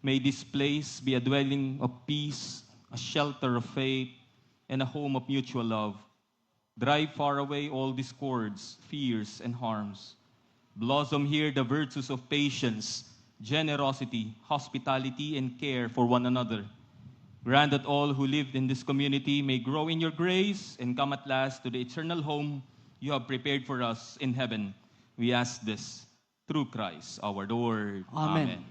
May this place be a dwelling of peace, a shelter of faith, and a home of mutual love. Drive far away all discords, fears, and harms. Blossom here the virtues of patience, generosity, hospitality, and care for one another. Grant that all who live in this community may grow in your grace and come at last to the eternal home you have prepared for us in heaven. We ask this through Christ our Lord. Amen.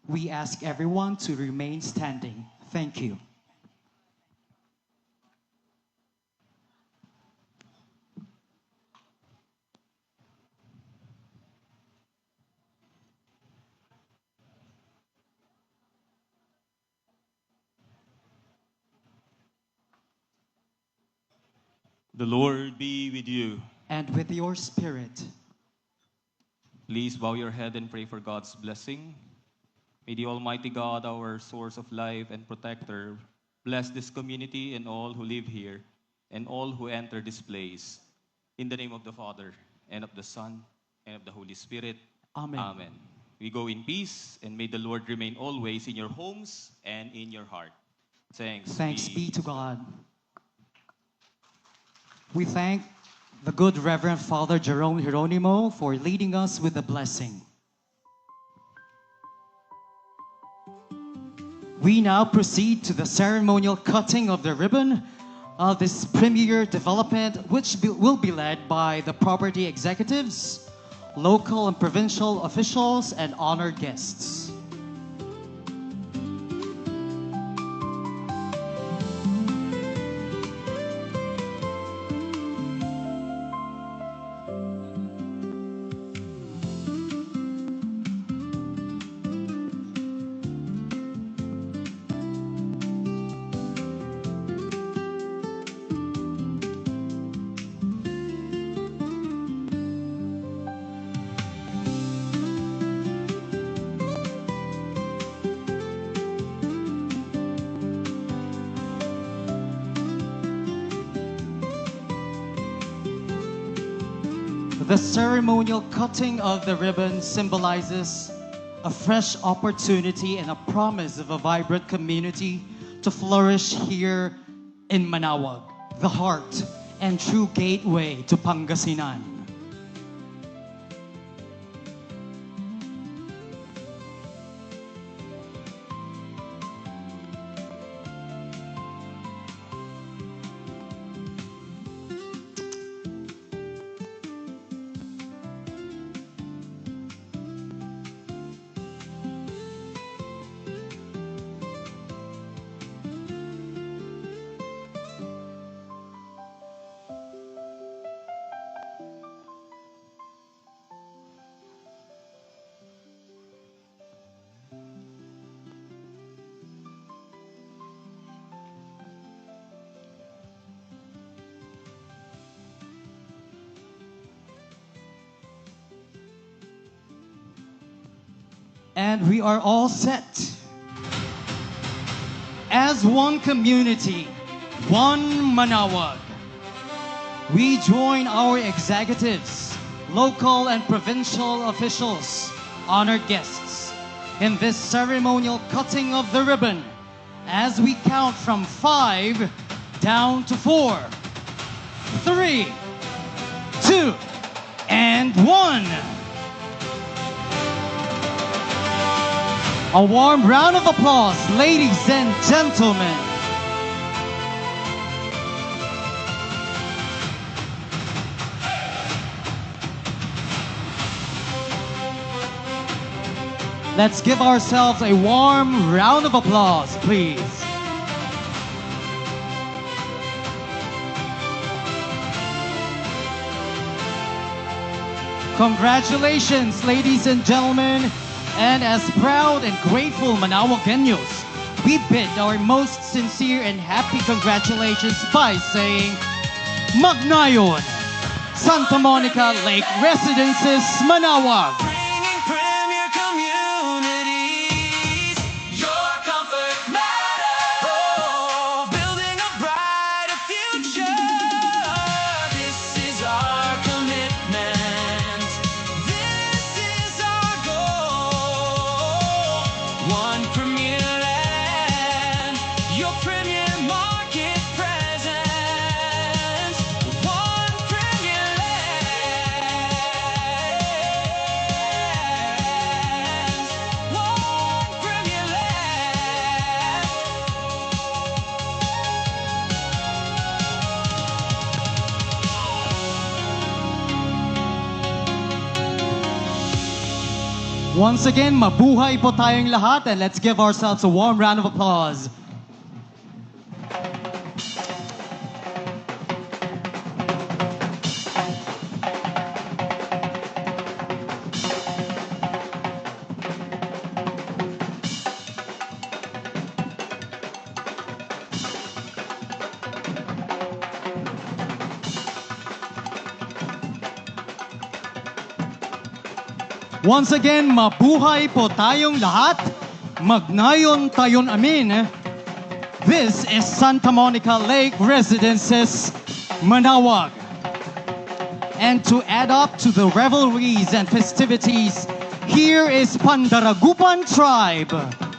We ask everyone to remain standing. Thank you. The Lord be with you. And with your spirit, Please bow your head and pray for God's blessing. May the Almighty God, our source of life and protector, bless this community and all who live here and all who enter this place. In the name of the Father, and of the Son, and of the Holy Spirit. Amen. Amen. We go in peace, and may the Lord remain always in your homes and in your heart. Thanks be to God. We thank the good Reverend Father Jerome Hieronimo for leading us with the blessing. We now proceed to the ceremonial cutting of the ribbon of this premier development, which will be led by the property executives, local and provincial officials, and honored guests. The ceremonial cutting of the ribbon symbolizes a fresh opportunity and a promise of a vibrant community to flourish here in Manaoag, the heart and true gateway to Pangasinan. And we are all set. As one community, one Manaoag, we join our executives, local and provincial officials, honored guests, in this ceremonial cutting of the ribbon as we count from 5 down to 4, 3, 2, and 1. A warm round of applause, ladies and gentlemen. Let's give ourselves a warm round of applause, please. Congratulations, ladies and gentlemen. And as proud and grateful Manaoageños, we bid our most sincere and happy congratulations by saying, Magnayon, Santa Monica Lake Residences, Manaoag. Bringing premier communities, your comfort matters. Oh, building a brighter future. This is our commitment. This is our goal. One premier land, your premier market presence. One premier land, one premier land. Once again, mabuhay po tayong lahat, and let's give ourselves a warm round of applause. Once again, mabuhay po tayong lahat. Magnayon tayon amin. This is Santa Monica Lake Residences, Manaoag. And to add up to the revelries and festivities Here is Pandaragupan Tribe.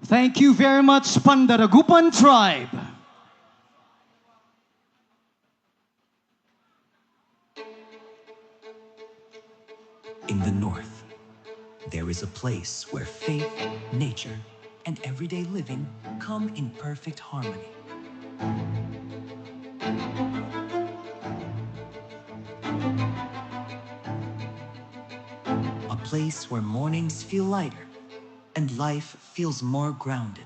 Thank you very much, Pandaragupan Tribe. In the north, there is a place where faith, nature, and everyday living come in perfect harmony. A place where mornings feel lighter and life feels more grounded.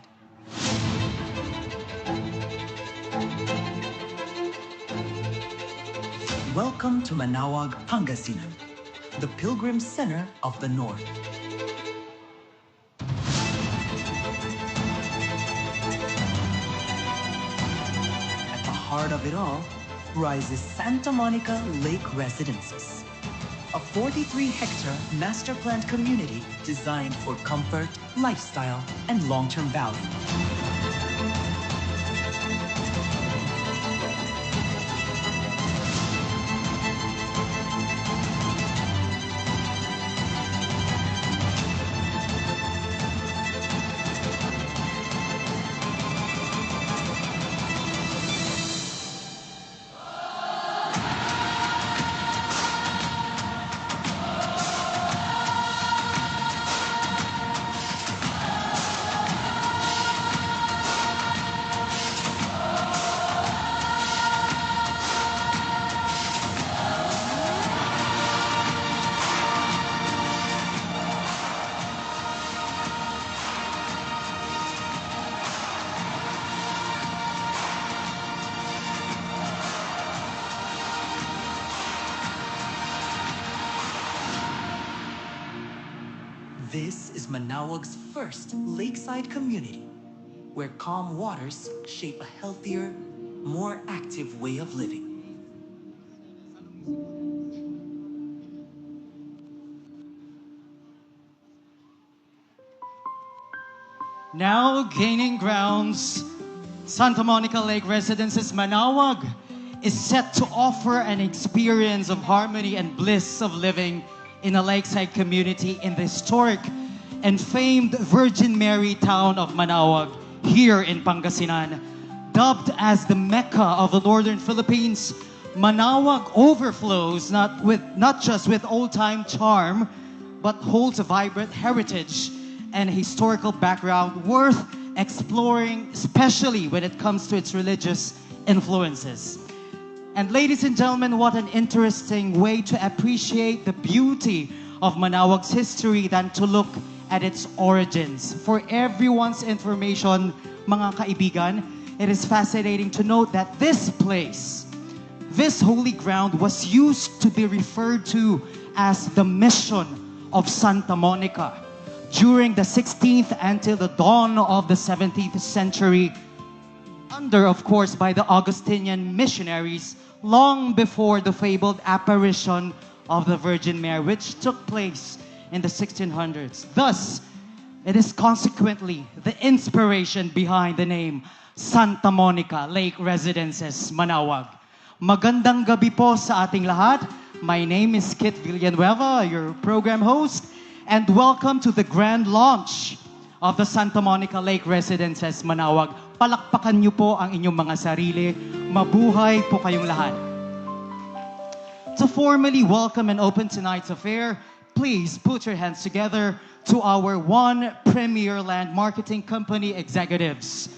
Welcome to Manaoag, Pangasinan, the Pilgrim Center of the North. At the heart of it all rises Santa Monica Lake Residences, a 43-hectare master planned community designed for comfort, lifestyle, and long-term value. This is Manaoag's first lakeside community, where calm waters shape a healthier, more active way of living. Now gaining grounds, Santa Monica Lake Residences Manaoag is set to offer an experience of harmony and bliss of living in a lakeside community in the historic and famed Virgin Mary town of Manaoag here in Pangasinan. Dubbed as the Mecca of the Northern Philippines, Manaoag overflows not just with old-time charm, but holds a vibrant heritage and historical background worth exploring, especially when it comes to its religious influences. And ladies and gentlemen, what an interesting way to appreciate the beauty of Manaoag's history than to look at its origins. For everyone's information, mga kaibigan, it is fascinating to note that this place, this holy ground, was used to be referred to as the Mission of Santa Monica during the 16th until the dawn of the 17th century, under, of course, by the Augustinian missionaries, long before the fabled apparition of the Virgin Mary, which took place in the 1600s. Thus, it is consequently the inspiration behind the name Santa Monica Lake Residences, Manaoag. Magandang gabi po sa ating lahat. My name is Kit Villanueva, your program host, and welcome to the grand launch of the Santa Monica Lake Residences, Manaoag. Palakpakan niyo po ang inyong mga sarili. Mabuhay po kayong lahat. To formally welcome and open tonight's affair, please put your hands together to our one premier land marketing company executives.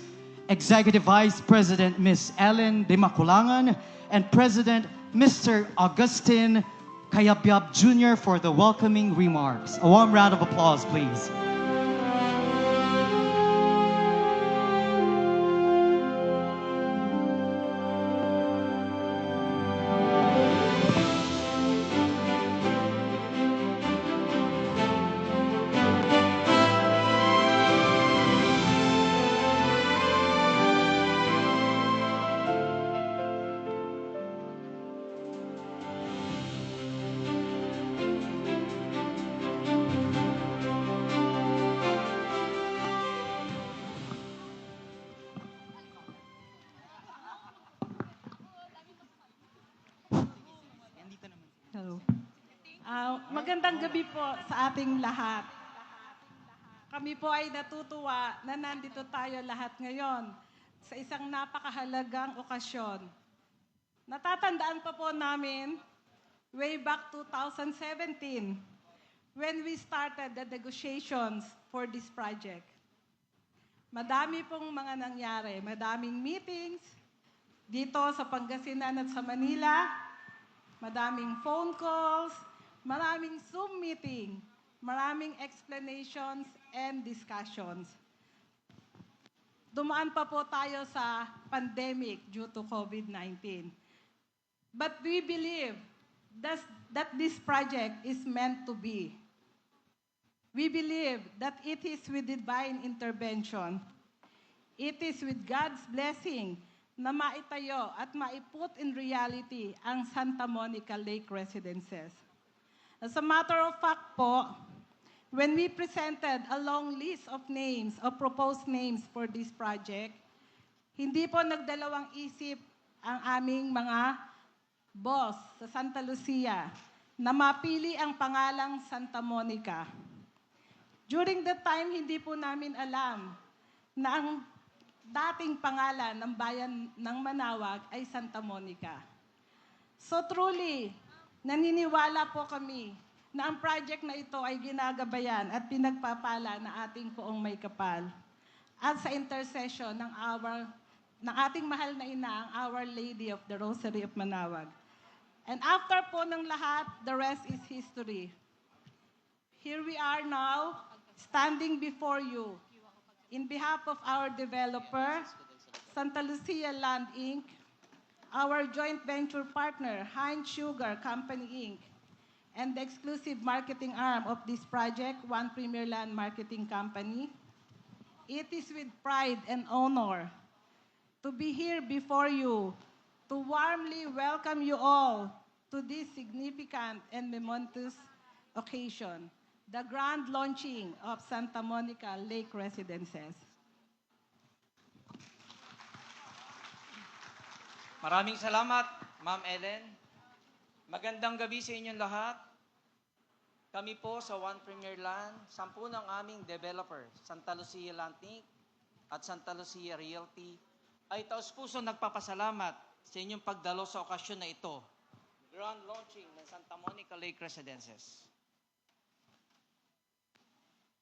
Executive Vice President Ms. Ellen De Maculangan and President Mr. Augustin Kayabyab Jr. for the welcoming remarks. A warm round of applause, please. Hello. Magandang gabi po sa ating lahat. Kami po ay natutuwa na nandito tayo lahat ngayon sa isang napakahalagang okasyon. Natatandaan pa po namin way back 2017 when we started the negotiations for this project. Madami pong mga nangyari, madaming meetings dito sa Pangasinan at sa Manila, madaming phone calls, maraming Zoom meeting, maraming explanations and discussions. Dumaan pa po tayo sa pandemic due to COVID-19. But we believe that this project is meant to be. We believe that it is with divine intervention. It is with God's blessing na maitayo at maiput in reality ang Santa Monica Lake Residences. As a matter of fact po, when we presented a long list of names, of proposed names for this project, hindi po nagdalawang isip ang aming mga boss sa Santa Lucia na mapili ang pangalang Santa Monica. During that time, hindi po namin alam na ang dating pangalan ng bayan ng Manawag ay Santa Monica. So truly, naniniwala po kami na ang project na ito ay ginagabayan at pinagpapala na ating poong may kapal. At sa intercession ng ating mahal na ina, ang Our Lady of the Rosary of Manawag. And after po ng lahat, the rest is history. Here we are now, standing before you, in behalf of our developer, Santa Lucia Land Inc., our joint venture partner, Heinz Sugar Company Inc., and the exclusive marketing arm of this project, One Premier Land Marketing Company. It is with pride and honor to be here before you to warmly welcome you all to this significant and momentous occasion, the grand launching of Santa Monica Lake Residences. Maraming salamat, Ma'am Ellen. Magandang gabi sa inyong lahat. Kami po sa One Premier Land, 10 ng aming developer, Santa Lucia Land Inc. at Santa Lucia Realty, ay taus-puso nagpapasalamat sa inyong pagdalo sa okasyon na ito, grand launching ng Santa Monica Lake Residences.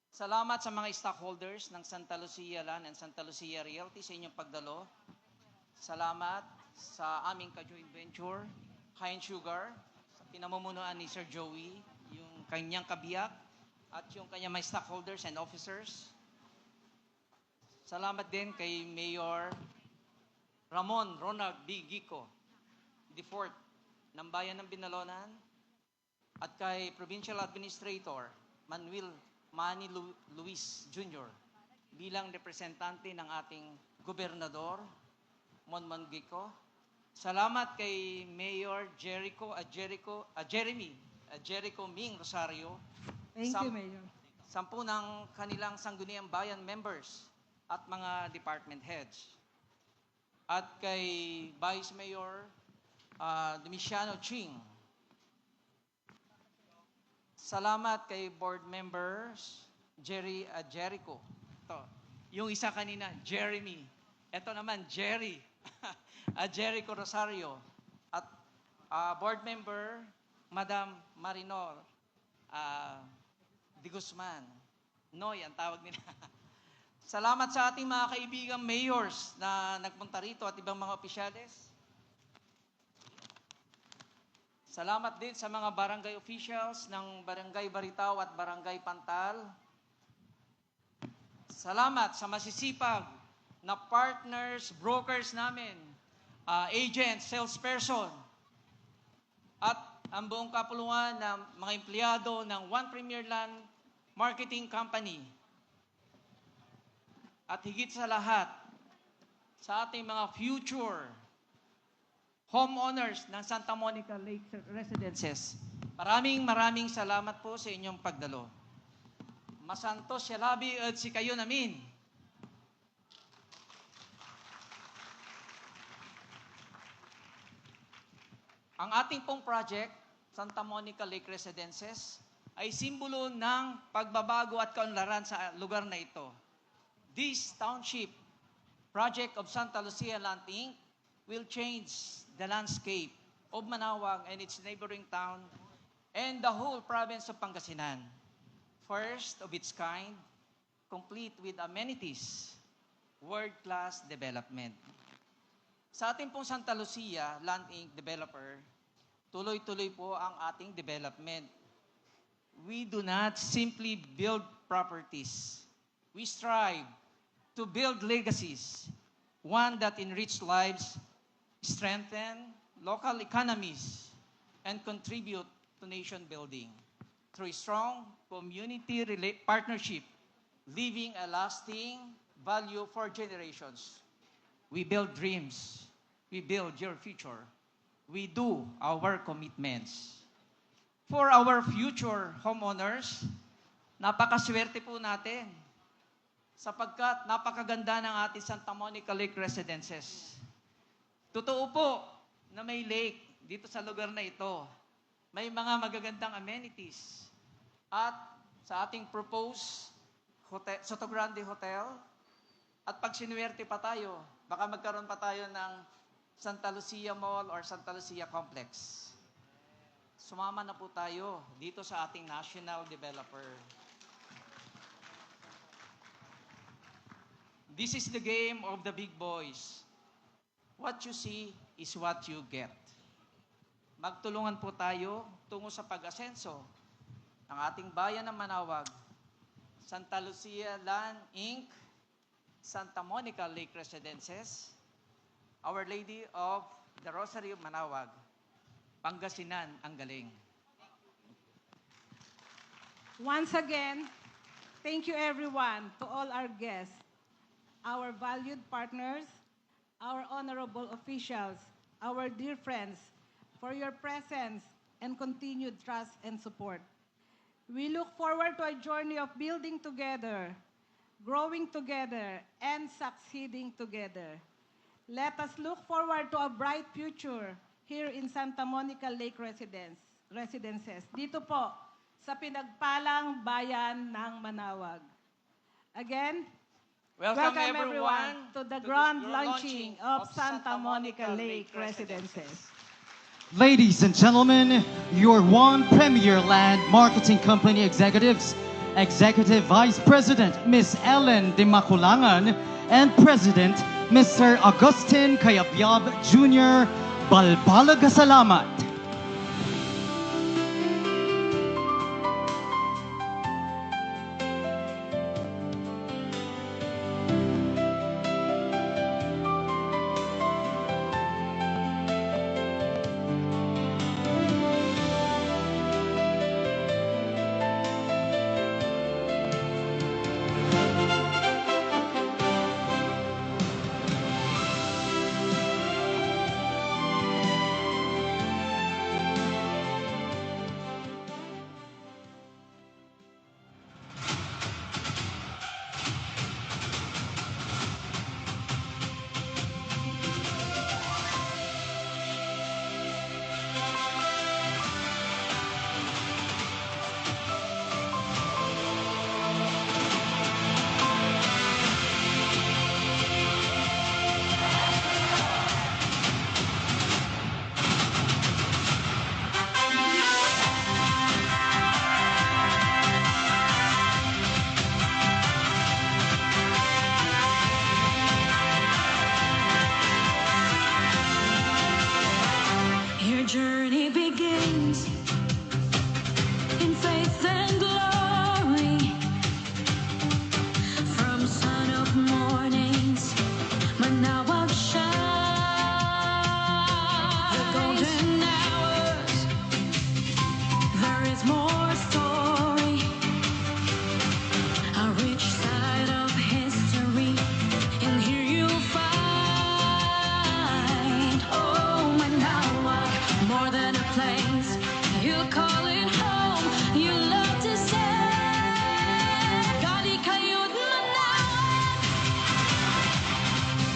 Salamat sa mga stockholders ng Santa Lucia Land and Santa Lucia Realty sa inyong pagdalo. Salamat sa aming ka-joint venture, Heinz Sugar, sa pinamumunuan ni Sir Joey, yung kanyang kabiyak, at yung kanyang mga stockholders and officers. Salamat din kay Mayor Ramon Ronald D. Gico, IV ng Bayan ng Binalonan, at kay Provincial Administrator Manuel Manny Luis Jr. bilang representante ng ating Gobernador Monmon Gico. Salamat kay Mayor Jericho Ming Rosario. Thank you, Mayor. 10 ng kanilang Sangguniang Bayan members at mga department heads. At kay Vice Mayor Domiciano Ching. Salamat kay board members Jericho. Ito, yung isa kanina, Jeremy. Ito naman, Jerry. Jericho Rosario. At board member, Madam Marinor Di Guzman. Noy, ang tawag nila. Salamat sa ating mga kaibigang mayors na nagpunta rito at ibang mga opisyales. Salamat din sa mga barangay officials ng Barangay Baritaw at Barangay Pantal. Salamat sa masisipag na partners, brokers namin, agents, salesperson, at ang buong kapulungan ng mga empleyado ng One Premier Land Marketing Company. At higit sa lahat, sa ating mga future homeowners ng Santa Monica Lake Residences, maraming salamat po sa inyong pagdalo. Masantos siya labi at si kayo namin. Ang ating pong project, Santa Monica Lake Residences, ay simbolo ng pagbabago at kaunlaran sa lugar na ito. This township project of Santa Lucia Land Inc. will change the landscape of Manaoag and its neighboring town and the whole province of Pangasinan. First of its kind, complete with amenities, world-class development. Sa ating pong Santa Lucia Land Inc. developer, tuloy-tuloy po ang ating development. We do not simply build properties. We strive to build legacies, one that enrich lives, strengthen local economies, and contribute to nation building through strong community partnership, leaving a lasting value for generations. We build dreams. We build your future. We do our commitments. For our future homeowners, napakaswerte po natin sapagkat napakaganda ng ating Santa Monica Lake Residences. Totoo po na may lake dito sa lugar na ito. May mga magagandang amenities. At sa ating proposed hotel, Soto Grande Hotel, at pag sinuwerte pa tayo, baka magkaroon pa tayo ng Santa Lucia Mall or Santa Lucia Complex. Sumama na po tayo dito sa ating national developer. This is the game of the big boys. What you see is what you get. Magtulungan po tayo tungo sa pag-asenso ng ating bayan ng Manaoag, Santa Lucia Land Inc., Santa Monica Lake Residences, Our Lady of the Rosary of Manaoag, Pangasinan ang galing. Once again, thank you everyone, to all our guests, our valued partners, our honorable officials, our dear friends, for your presence and continued trust and support. We look forward to a journey of building together, growing together, and succeeding together. Let us look forward to a bright future here in Santa Monica Lake Residences. Dito po, sa pinagpalang bayan ng Manaoag. Again, welcome everyone to the grand launching of Santa Monica Lake Residences. Ladies and gentlemen, your One Premier Land Marketing Company executives, Executive Vice President Ms. Ellen de Maculangan and President Mr. Agustin Cayabyab Jr., balbalaga salamat. Your journey begins in faith and glory. From sun of mornings, Manaoag shines. The golden hours, there is more story. A rich side of history, and here you'll find. Oh, Manaoag, more than a place, you call it home. You love to say, Gali kayo't Manaoag.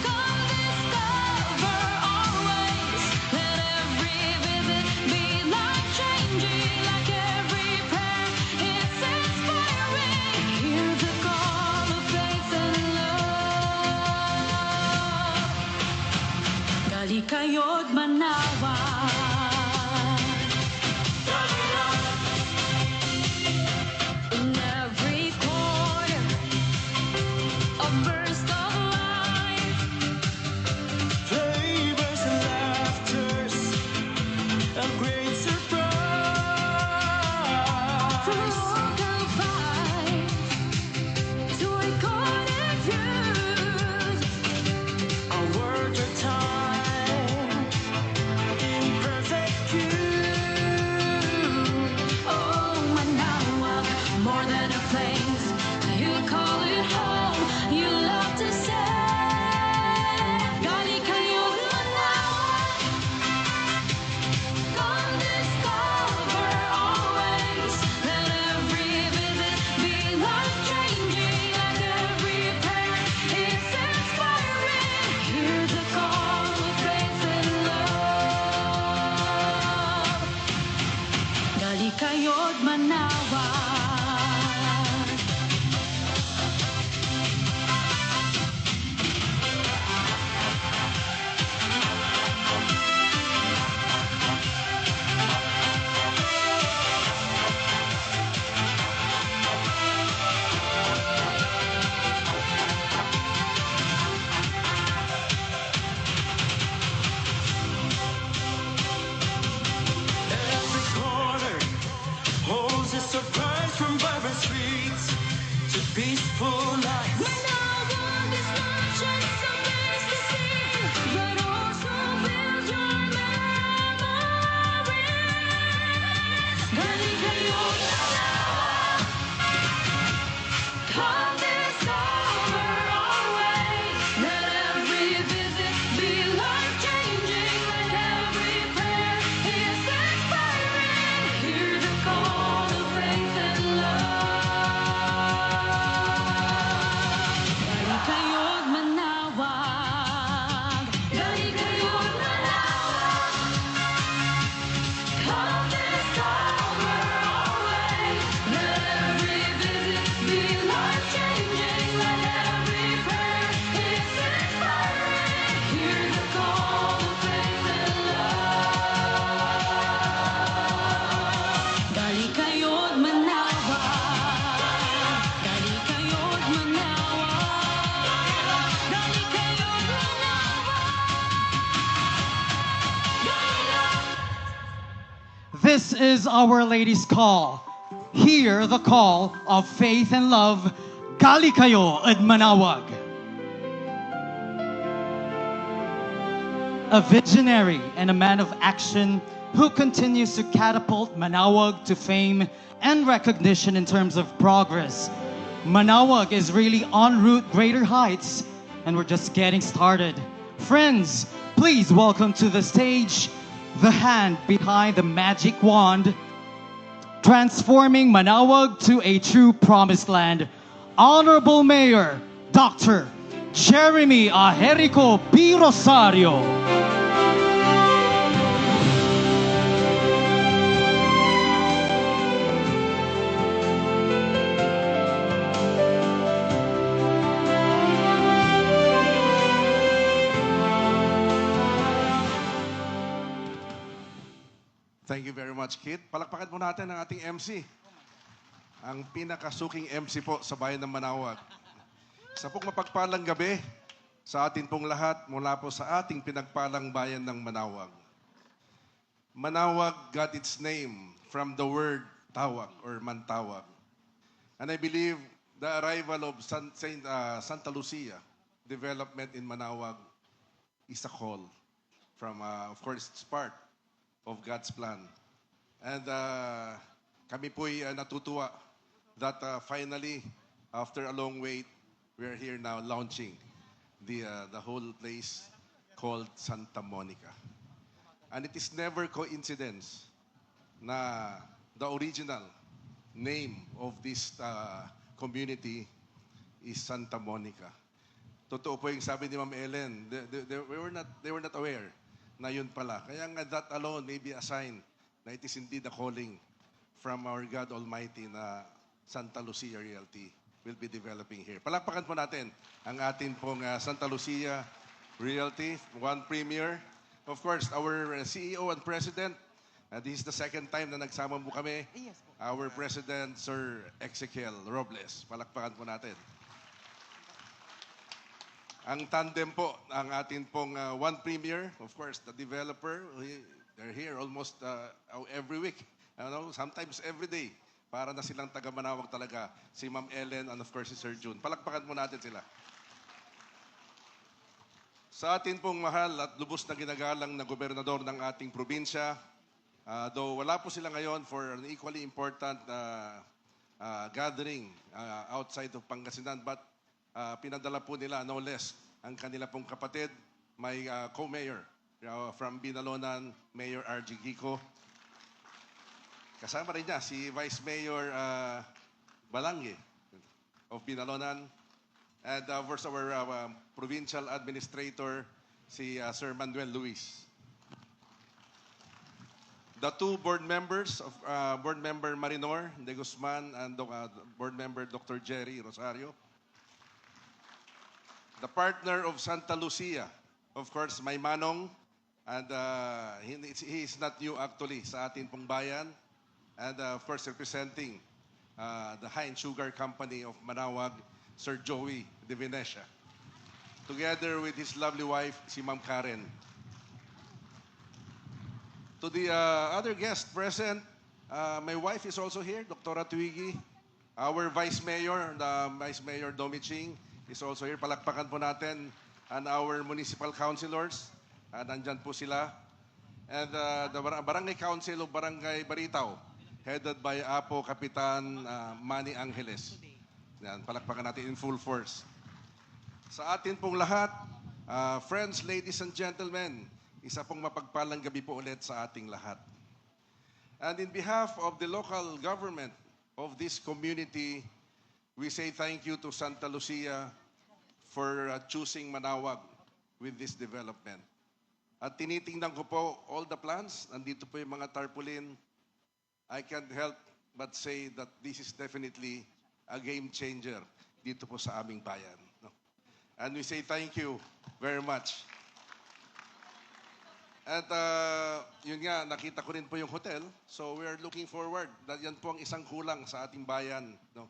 Come discover our ways. Let every visit be life changing, like every prayer great surprise. Local vibes to recorded views. A word of time in perfect cue. Oh, Manaoag, more than a place. You call it home. You love to say, Gali kayo Manaoag. Come discover always. Let every visit be life-changing. Let every prayer is inspiring. Hear the call of faith and love. Gali kayo't Manaoag. Every corner holds a surprise, from vibrant streets to peaceful nights. Manaoag is not just a place to see, but also build your memories. Gali kayo't Manaoag. Come discover always. Let every visit be life-changing. Let every prayer is inspiring. Hear the call of faith and love. Gali kayo't Manaoag. Gali kayo't Manaoag. Come discover always. Let every visit be life-changing. Let every prayer is inspiring. Hear the call of faith and love. Gali kayo't Manaoag. Gali kayo't Manaoag. Gali kayo't Manaoag. This is Our Lady's Call. Hear the call of faith and love. Gali kayo at Manaoag. A visionary and a man of action who continues to catapult Manaoag to fame and recognition in terms of progress. Manaoag is really en route greater heights, and we're just getting started. Friends, please welcome to the stage the hand behind the magic wand, transforming Manaoag to a true promised land. Honorable Mayor Dr. Jeremy Aherico P. Rosario. Thank you very much, Kit. Palakpakan po natin ang ating MC. Ang pinakasuking MC po sa bayan ng Manaoag. Sa pong mapagpalang gabi sa atin pong lahat mula po sa ating pinagpalang bayan ng Manaoag. Manaoag got its name from the word tawag or mantawag. And I believe the arrival of Santa Lucia development in Manaoag is a call from, of course, it's part of God's plan. And kami po'y natutuwa that finally, after a long wait, we are here now launching the whole place called Santa Monica. And it is never coincidence na the original name of this community is Santa Monica. Totoo po yung sabi ni Ma'am Ellen, they were not aware na yun pala. Kaya nga that alone may be a sign na it is indeed a calling from our God Almighty na Santa Lucia Realty will be developing here. Palakpakan po natin ang atin pong Santa Lucia Realty, one premier. Of course, our CEO and President, this is the second time na nagsama mo kami. Our President, Sir Ezekiel Robles. Palakpakan po natin. Ang tandem po, ang atin pong one premier, of course, the developer, They're here almost every week. Sometimes every day. Para na silang taga-Manawag talaga. Si Ma'am Ellen and of course si Sir June. Palakpakan mo natin sila. Sa atin pong mahal at lubos na ginagalang na gobernador ng ating probinsya, though wala po sila ngayon for an equally important gathering outside of Pangasinan, but pinadala po nila no less ang kanila pong kapatid, may co-mayor from Binalonan, Mayor RG Gico. Kasama rin niya si Vice Mayor Balangge of Binalonan. And of course, our provincial administrator, si Sir Manuel Luis. The two board members of Board Member Marinor De Guzman and Board Member Dr. Jerry Rosario. The partner of Santa Lucia, of course, may Manong, and he is not new actually sa atin pong bayan. And of course, representing the Heinz Sugar Company of Manawag, Sir Joey De Venecia. Together with his lovely wife, si Ma'am Karen. To the other guests present, my wife is also here, Dr. Twiggy. Our Vice Mayor, the Vice Mayor Domiching, is also here. Palakpakan po natin. And our municipal councilors, nandyan po sila. And the Barangay Council of Barangay Baritaw, headed by Apo Kapitan Manny Angeles. Yan, palakpakan natin in full force. Sa atin pong lahat, friends, ladies and gentlemen, isa pong mapagpalang gabi po ulit sa ating lahat. And in behalf of the local government of this community, we say thank you to Santa Lucia for choosing Manawag with this development. At tinitingnan ko po all the plans, nandito po yung mga tarpaulin. I can't help but say that this is definitely a game changer dito po sa aming bayan. No? And we say thank you very much. At yun nga, nakita ko rin po yung hotel. So we are looking forward. Yan po ang isang kulang sa ating bayan. No?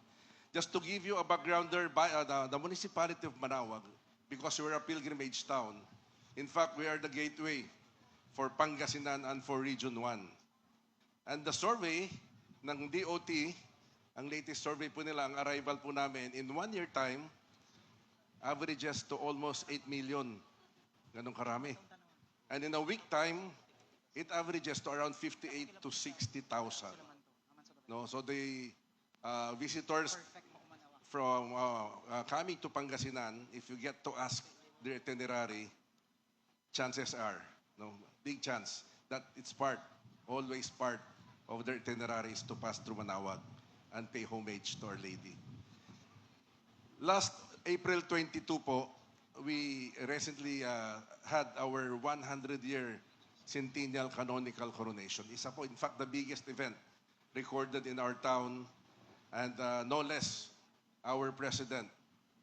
Just to give you a background there, the municipality of Manawag, because we're a pilgrimage town, in fact, we are the gateway for Pangasinan and for Region 1. And the survey ng DOT, ang latest survey po nila, ang arrival po namin, in 1 year time, averages to almost 8 million. Ganun karami. And in a week time, it averages to around 58 to 60,000. No, so the visitors from coming to Pangasinan, if you get to ask their itinerary, chances are, no, big chance that it's always part of their itineraries to pass through Manawag and pay homage to Our Lady. Last April 22 po, we recently had our 100-year centennial canonical coronation. Isa po, in fact, the biggest event recorded in our town, and no less, our President,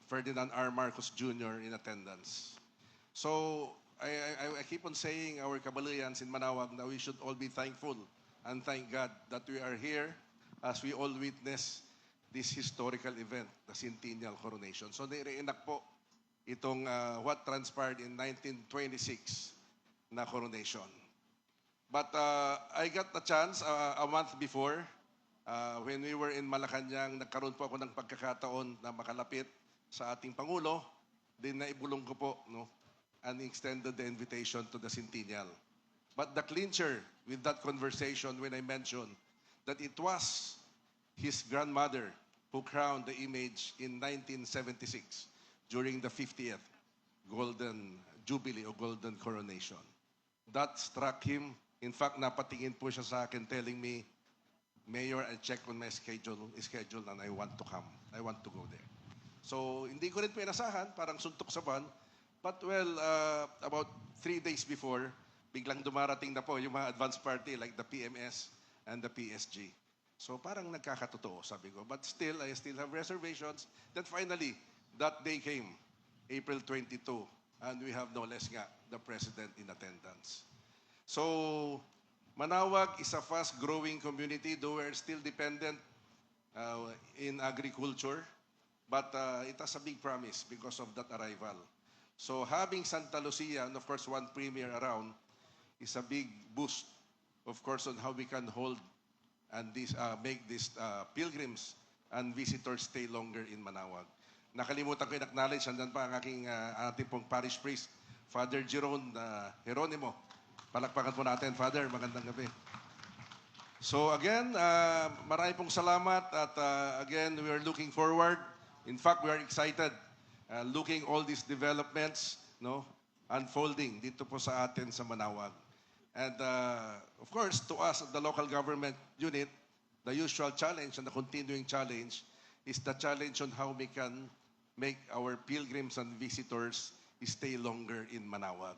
Ferdinand R. Marcos Jr. in attendance. So, I keep on saying, our Kabalayans in Manawag, that we should all be thankful and thank God that we are here as we all witness this historical event, the centennial coronation. So, nire-enact po itong what transpired in 1926 na coronation. But I got the chance a month before, when we were in Malacanang, nagkaroon po ako ng pagkakataon na makalapit sa ating Pangulo, din na ibulong ko po, no, and extended the invitation to the centennial. But the clincher with that conversation when I mentioned that it was his grandmother who crowned the image in 1976 during the 50th Golden Jubilee or Golden Coronation. That struck him. In fact, napatingin po siya sa akin telling me, Mayor, I checked on my schedule and I want to come. I want to go there. So, hindi ko rin po inasahan, parang suntok sa van. But well, about 3 days before, biglang dumarating na po yung mga advance party like the PMS and the PSG. So parang nagkakatotoo, sabi ko. But still, I still have reservations. Then finally, that day came, April 22, and we have no less nga, the President in attendance. So, Manawag is a fast-growing community, though we're still dependent in agriculture. But it has a big promise because of that arrival. So having Santa Lucia, and of course one premier around, is a big boost of course, on how we can hold and make these pilgrims and visitors stay longer in Manaoag. Nakalimutan ko i-acknowledge, andyan pa ang ating pong parish priest, Father Jerome Geronimo. Palakpakan po natin, Father. Magandang gabi. So again, marami pong salamat at again, we are looking forward. In fact, we are excited looking all these developments unfolding dito po sa atin sa Manaoag. And of course, to us at the local government unit, the usual challenge and the continuing challenge is the challenge on how we can make our pilgrims and visitors stay longer in Manaoag.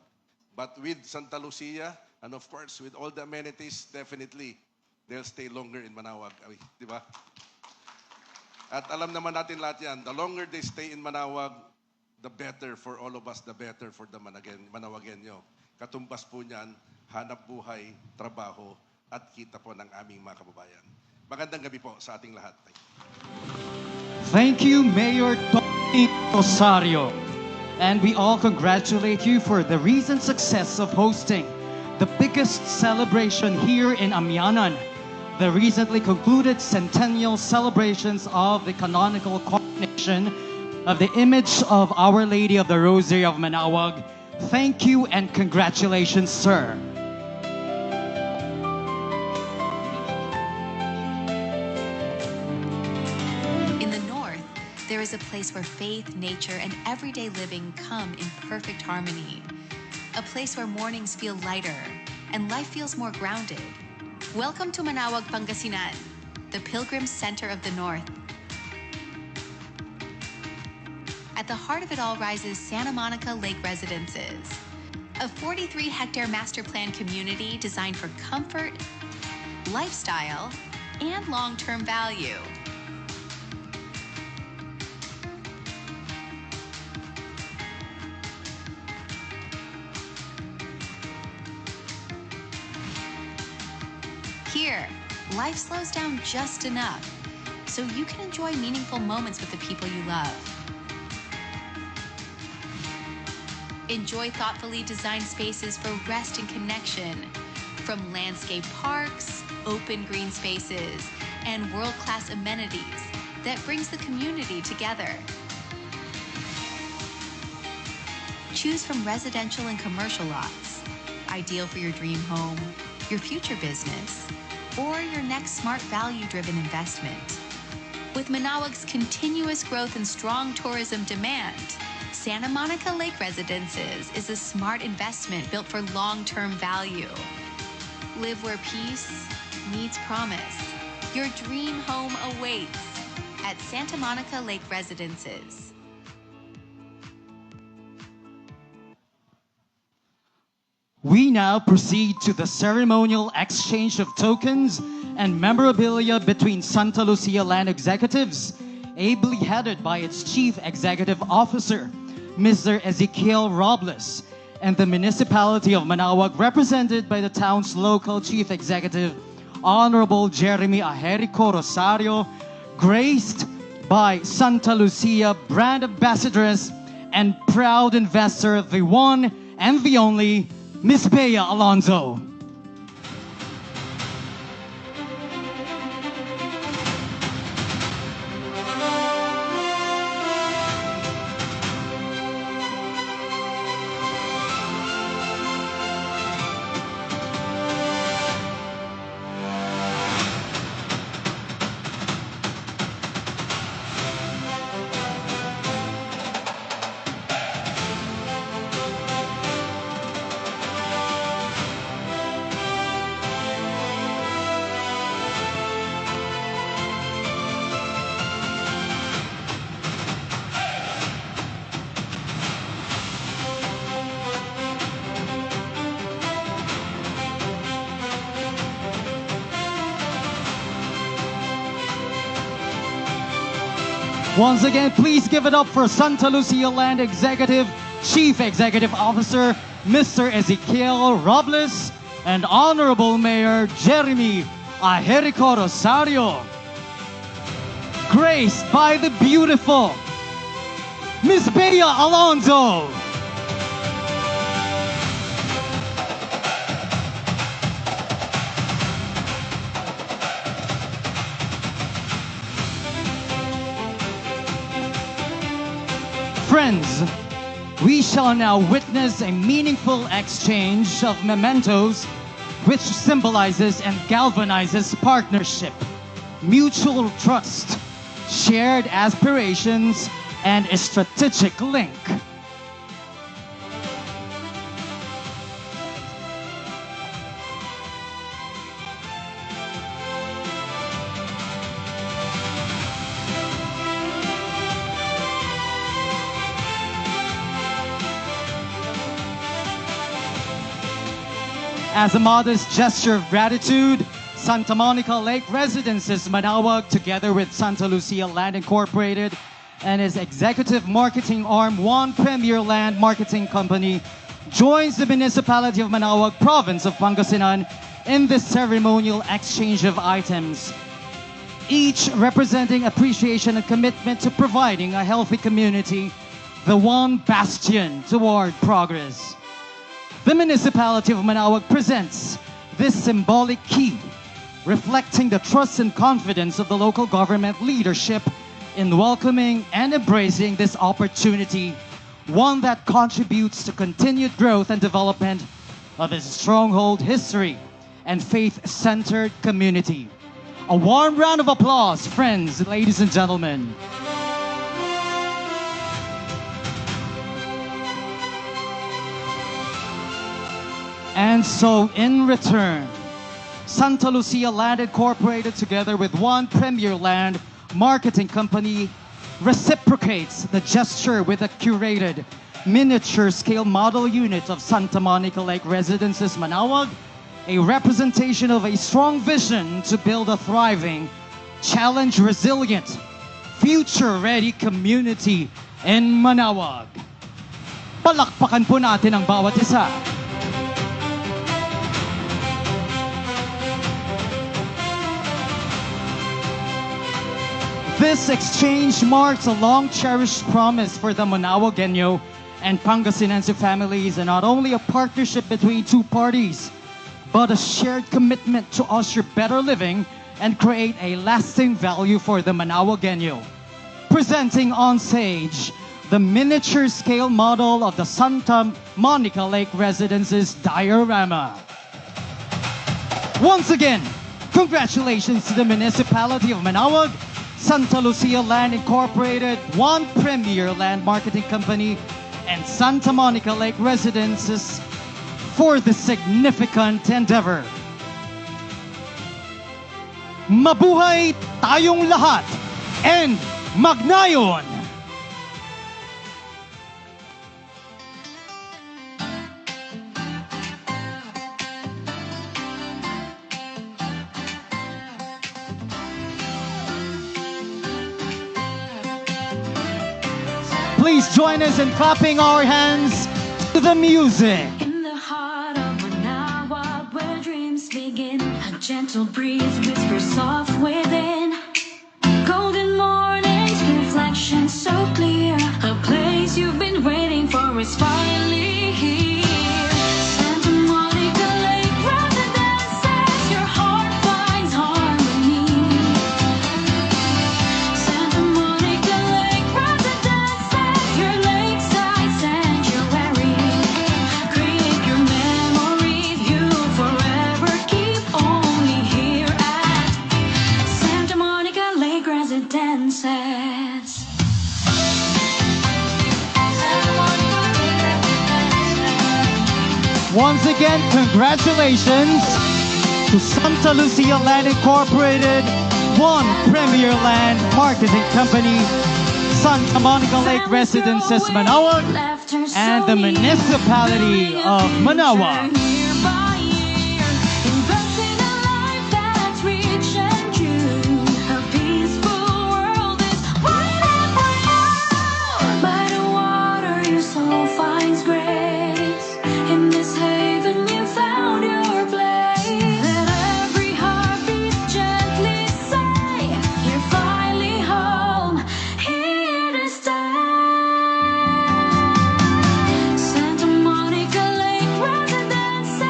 But with Santa Lucia, and of course, with all the amenities, definitely, they'll stay longer in Manaoag. Di ba? At alam naman natin lahat yan, the longer they stay in Manaoag, the better for all of us, the better for the Manaoagenyo. Katumbas po niyan, hanap buhay, trabaho, at kita po ng aming mga kababayan. Magandang gabi po sa ating lahat. Thank you, Mayor Tony Rosario. And we all congratulate you for the recent success of hosting the biggest celebration here in Amianan, the recently concluded centennial celebrations of the canonical coronation of the image of Our Lady of the Rosary of Manaoag. Thank you and congratulations, sir. In the north, there is a place where faith, nature, and everyday living come in perfect harmony. A place where mornings feel lighter and life feels more grounded. Welcome to Manaoag, Pangasinan, the Pilgrim Center of the North. At the heart of it all rises Santa Monica Lake Residences, a 43-hectare master plan community designed for comfort, lifestyle, and long-term value. Here, life slows down just enough so you can enjoy meaningful moments with the people you love. Enjoy thoughtfully designed spaces for rest and connection, from landscape parks, open green spaces, and world-class amenities that brings the community together. Choose from residential and commercial lots, ideal for your dream home, your future business, or your next smart value-driven investment. With Manaoag's continuous growth and strong tourism demand, Santa Monica Lake Residences is a smart investment built for long-term value. Live where peace meets promise. Your dream home awaits at Santa Monica Lake Residences. We now proceed to the ceremonial exchange of tokens and memorabilia between Santa Lucia Land Executives, ably headed by its Chief Executive Officer, Mr. Ezekiel Robles, and the municipality of Manaoag, represented by the town's local Chief Executive, Honorable Jeremy Aherico Rosario, graced by Santa Lucia Brand Ambassadress and proud investor, the one and the only, Miss Bea Alonzo. Once again, please give it up for Santa Lucia Land Executive, Chief Executive Officer, Mr. Ezekiel Robles, and Honorable Mayor Jeremy Aherico Rosario. Graced by the beautiful Miss Bea Alonzo. Friends, we shall now witness a meaningful exchange of mementos which symbolizes and galvanizes partnership, mutual trust, shared aspirations, and a strategic link. As a modest gesture of gratitude, Santa Monica Lake Residences Manaoag, together with Santa Lucia Land Incorporated and its executive marketing arm, One Premier Land Marketing Company, joins the municipality of Manaoag, province of Pangasinan, in this ceremonial exchange of items, each representing appreciation and commitment to providing a healthy community, the one bastion toward progress. The municipality of Manaoag presents this symbolic key, reflecting the trust and confidence of the local government leadership in welcoming and embracing this opportunity, one that contributes to continued growth and development of this stronghold history and faith-centered community. A warm round of applause, friends, ladies and gentlemen. And so, in return, Santa Lucia Land Incorporated, together with One Premier Land Marketing Company, reciprocates the gesture with a curated miniature-scale model unit of Santa Monica Lake Residences Manaoag, a representation of a strong vision to build a thriving, challenge-resilient, future-ready community in Manaoag. Palakpakan po natin ang bawat isa. This exchange marks a long-cherished promise for the Manaoagenyo and Pangasinense families, and not only a partnership between two parties, but a shared commitment to usher better living and create a lasting value for the Manaoagenyo. Presenting on stage the miniature-scale model of the Santa Monica Lake Residences diorama. Once again, congratulations to the municipality of Manaoag, Santa Lucia Land Incorporated, One Premier Land Marketing Company, and Santa Monica Lake Residences for this significant endeavor. Mabuhay tayong lahat and magnayon! Please join us in clapping our hands to the music. In the heart of Manaoag, where dreams begin, a gentle breeze whispers soft within. Golden mornings, reflection so clear. A place you've been waiting for is finally here. Santa Monica Lake Residences, your heart finds harmony. Santa Monica Lake Residences, your lakeside sanctuary. Create your memories, you'll forever keep only here at Santa Monica Lake Residences. Once again, congratulations to Santa Lucia Land Incorporated, One Premier Land Marketing Company, Santa Monica Lake Residences Manaoag, and the municipality of Manaoag. Year by year, investing a life that's rich and true. A peaceful world is waiting for you. By the water, your soul finds grace. In this haven, you found your place. Let every heartbeat gently say, you're finally home, here to stay. Santa Monica Lake Residences.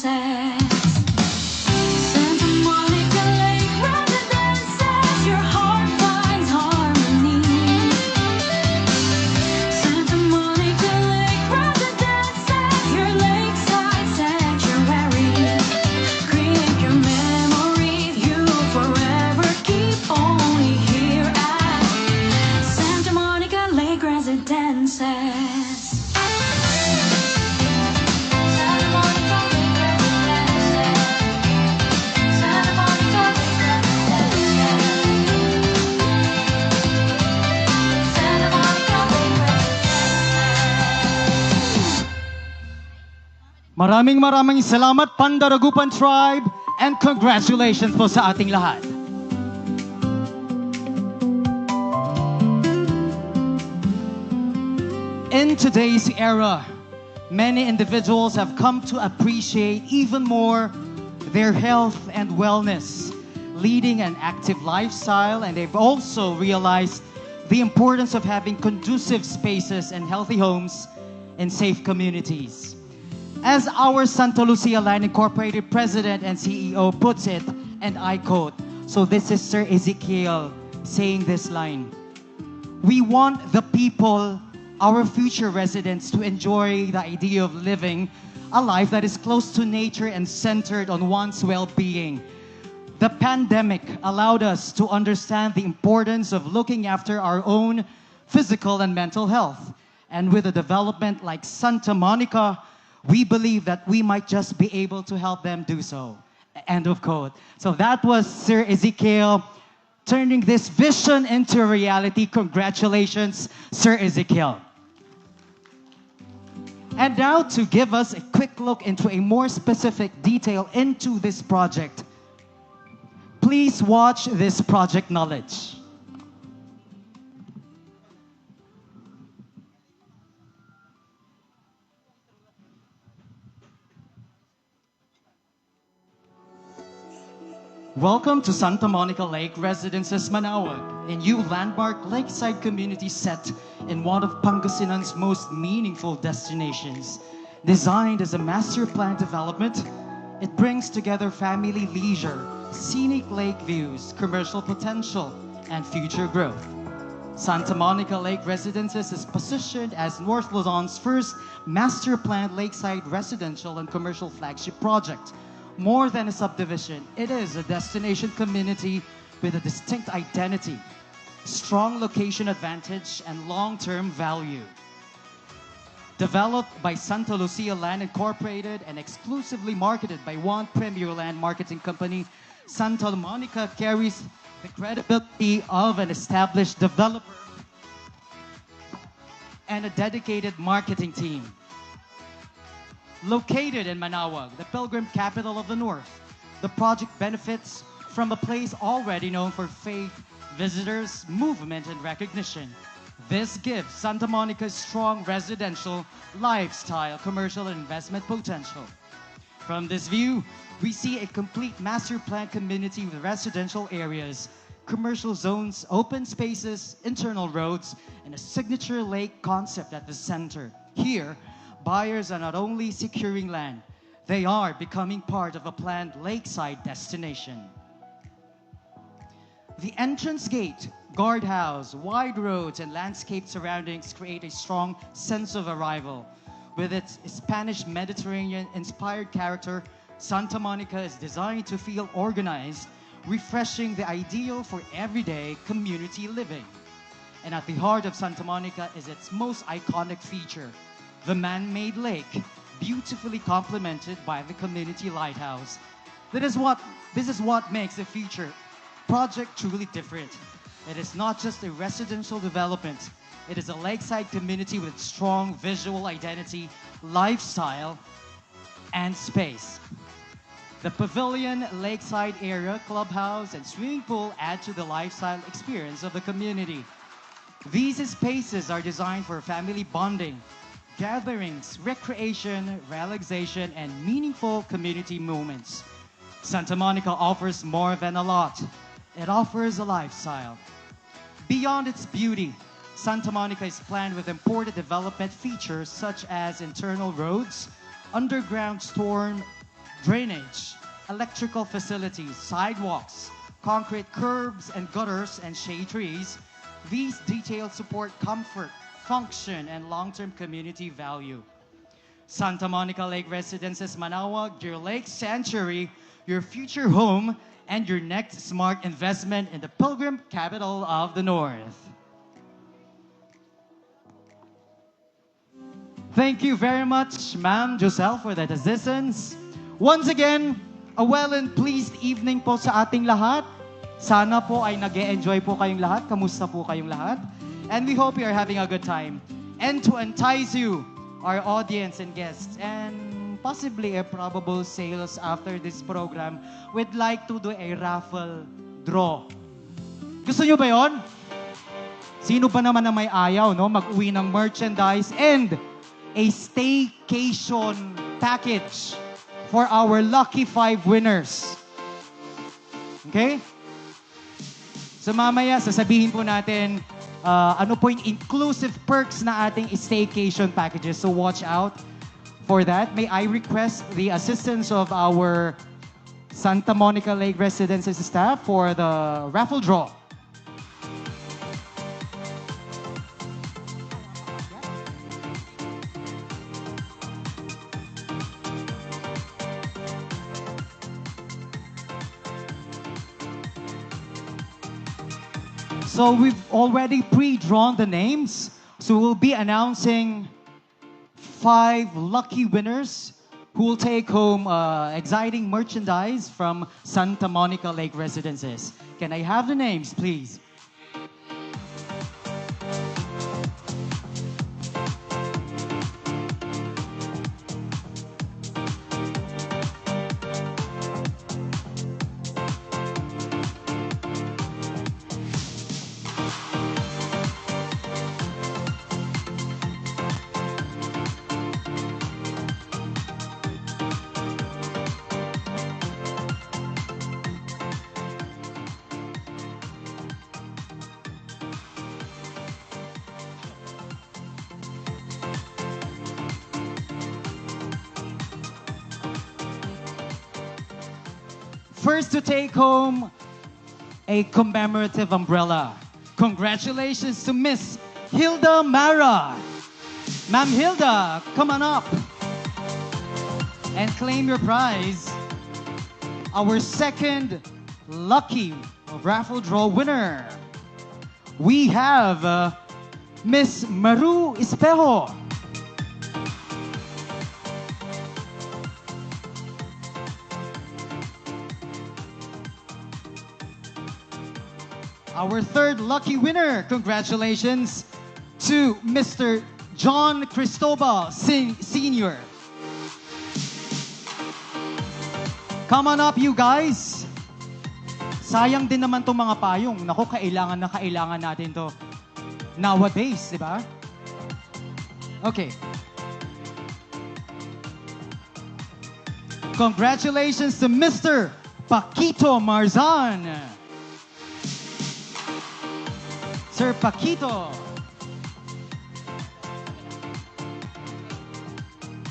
Santa Monica Lake residences, your heart finds harmony. Santa Monica Lake residences, your lakeside sanctuary. Create your memories you'll forever keep only here at Santa Monica Lake Residences. Santa Monica Lake Residences. Santa Monica Lake Residences. Santa Monica Lake Residences. Maraming salamat Pandaragupan Tribe and congratulations po sa ating lahat. In today's era, many individuals have come to appreciate even more their health and wellness, leading an active lifestyle, and they've also realized the importance of having conducive spaces and healthy homes in safe communities. As our Santa Lucia Land Incorporated President and CEO puts it, and I quote, so this is Sir Ezekiel saying this line, "We want the people, our future residents, to enjoy the idea of living a life that is close to nature and centered on one's well-being. The pandemic allowed us to understand the importance of looking after our own physical and mental health. And with a development like Santa Monica, we believe that we might just be able to help them do so." End of quote. So that was Sir Ezekiel turning this vision into reality. Congratulations, Sir Ezekiel. And now to give us a quick look into a more specific detail into this project, please watch this project knowledge. Welcome to Santa Monica Lake Residences, Manaoag, a new landmark lakeside community set in one of Pangasinan's most meaningful destinations. Designed as a master plan development, it brings together family leisure, scenic lake views, commercial potential, and future growth. Santa Monica Lake Residences is positioned as North Luzon's first master planned lakeside residential and commercial flagship project. More than a subdivision, it is a destination community with a distinct identity, strong location advantage, and long-term value. Developed by Santa Lucia Land Incorporated and exclusively marketed by one premier land marketing company, Santa Monica carries the credibility of an established developer and a dedicated marketing team. Located in Manaoag, the pilgrim capital of the North, the project benefits from a place already known for faith, visitors, movement, and recognition. This gives Santa Monica strong residential, lifestyle, commercial, and investment potential. From this view, we see a complete master plan community with residential areas, commercial zones, open spaces, internal roads, and a signature lake concept at the center. Here, buyers are not only securing land, they are becoming part of a planned lakeside destination. The entrance gate, guardhouse, wide roads, and landscape surroundings create a strong sense of arrival. With its Spanish Mediterranean-inspired character, Santa Monica is designed to feel organized, refreshing the ideal for everyday community living. And at the heart of Santa Monica is its most iconic feature, the man-made lake, beautifully complemented by the community lighthouse. This is what makes the feature project truly different. It is not just a residential development. It is a lakeside community with strong visual identity, lifestyle, and space. The pavilion, lakeside area, clubhouse, and swimming pool add to the lifestyle experience of the community. These spaces are designed for family bonding, gatherings, recreation, relaxation, and meaningful community moments. Santa Monica offers more than a lot. It offers a lifestyle. Beyond its beauty, Santa Monica is planned with important development features such as internal roads, underground storm drainage, electrical facilities, sidewalks, concrete curbs and gutters, and shade trees, these details support comfort, function, and long-term community value. Santa Monica Lake Residences Manaoag, your lake sanctuary, your future home, and your next smart investment in the Pilgrim capital of the North. Thank you very much, Ma'am Joselle, for that assistance. Once again, a well and pleased evening po sa ating lahat. Sana po ay nag-e-enjoy po kayong lahat. Kamusta po kayong lahat? And we hope you are having a good time. And to entice you, our audience and guests, and possibly a probable sales after this program, we'd like to do a raffle draw. Gusto nyo ba yon? Sino ba naman na may ayaw, no? Mag-uwi ng merchandise and a staycation package for our lucky 5 winners. Okay? So mamaya, sasabihin po natin ano po yung inclusive perks na ating staycation packages. So watch out for that. May I request the assistance of our Santa Monica Lake Residences staff for the raffle draw. So we've already pre-drawn the names. So we'll be announcing 5 lucky winners who will take home exciting merchandise from Santa Monica Lake Residences. Can I have the names, please? First to take home a commemorative umbrella. Congratulations to Miss Hilda Mara. Ma'am Hilda, come on up and claim your prize. Our second lucky raffle draw winner. We have Miss Maru Espejo. Our third lucky winner, congratulations to Mr. John Cristobal Sr. Come on up, you guys. Sayang din naman itong mga payong. Naku, kailangan na kailangan natin to nowadays, di ba? Okay. Congratulations to Mr. Paquito Marzan. Sir Paquito.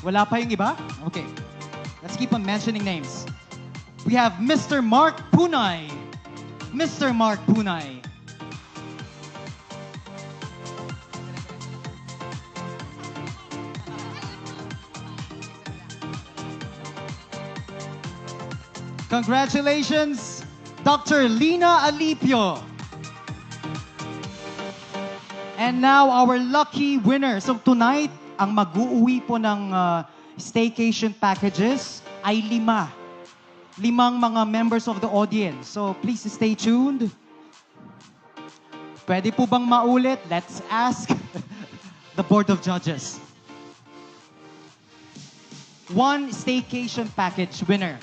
Wala pa yung iba? Okay. Let's keep on mentioning names. We have Mr. Mark Punay. Mr. Mark Punay. Congratulations, Dr. Lina Alipio. And now our lucky winner. So tonight, ang mag-uuwi po ng staycation packages ay 5. 5 mga members of the audience. So please stay tuned. Pwede po bang maulit? Let's ask the Board of Judges. 1 staycation package winner.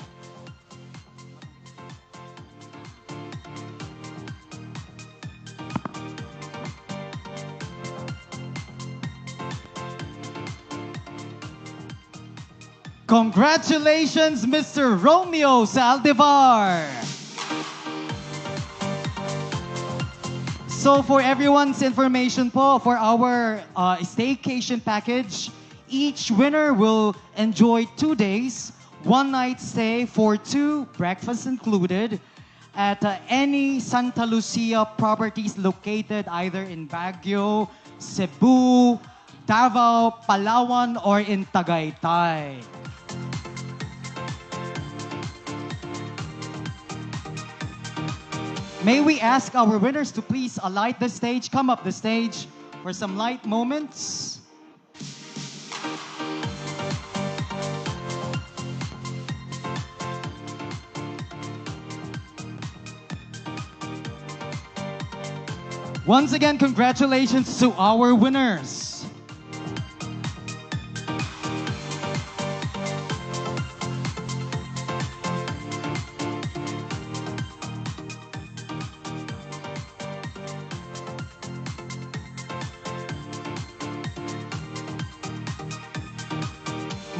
Congratulations, Mr. Romeo Saldivar. So for everyone's information po, for our staycation package, each winner will enjoy 2 days, one-night stay for two, breakfast included, at any Santa Lucia properties located either in Baguio, Cebu, Davao, Palawan, or in Tagaytay. May we ask our winners to please alight the stage, come up the stage for some light moments. Once again, congratulations to our winners.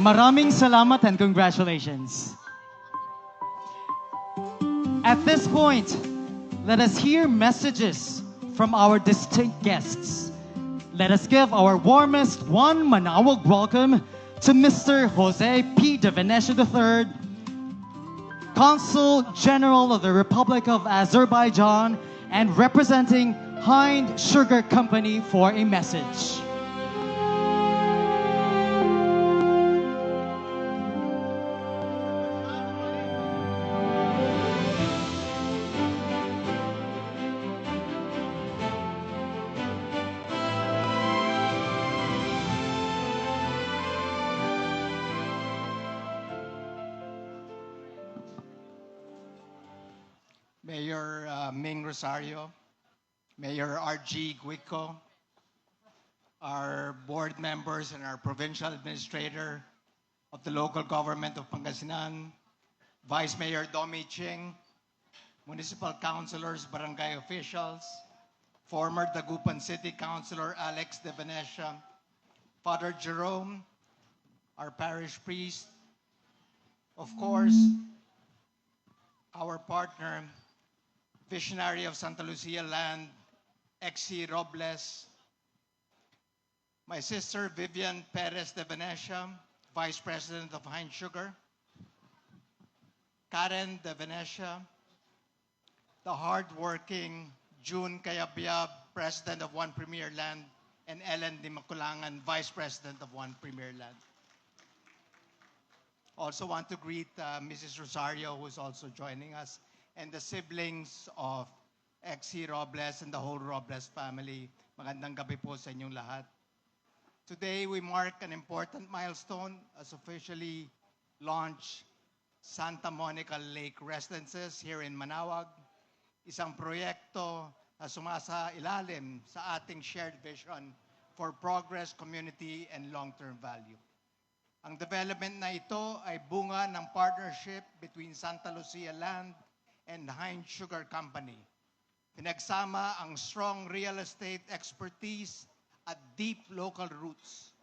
Maraming salamat and congratulations. At this point, let us hear messages from our distinct guests. Let us give our warmest one Manawag welcome to Mr. Jose P. de Venecia III, Consul General of the Republic of Azerbaijan and representing Hind Sugar Company for a message. Mayor Ming Rosario, Mayor R.G. Guico, our board members and our provincial administrator of the local government of Pangasinan, Vice Mayor Domi Ching, municipal councilors, barangay officials, former Dagupan City Councilor Alex de Venecia, Father Jerome, our parish priest, of course, our partner, visionary of Santa Lucia land, Exie Robles, my sister Vivian Perez de Venecia, Vice President of Hind Sugar, Karen de Venecia, the hardworking June Cayabyab, President of One Premier Land, and Ellen Di Maculangan, Vice President of One Premier Land. Also want to greet Mrs. Rosario, who is also joining us, and the siblings of Exie Robles and the whole Robles family. Magandang gabi po sa inyong lahat. Today, we mark an important milestone as officially launch Santa Monica Lake Residences here in Manaoag. Isang proyekto na sumasa ilalim sa ating shared vision for progress, community, and long-term value. Ang development na ito ay bunga ng partnership between Santa Lucia Land and Hind Sugar Company. Pinagsama ang strong real estate expertise at deep local roots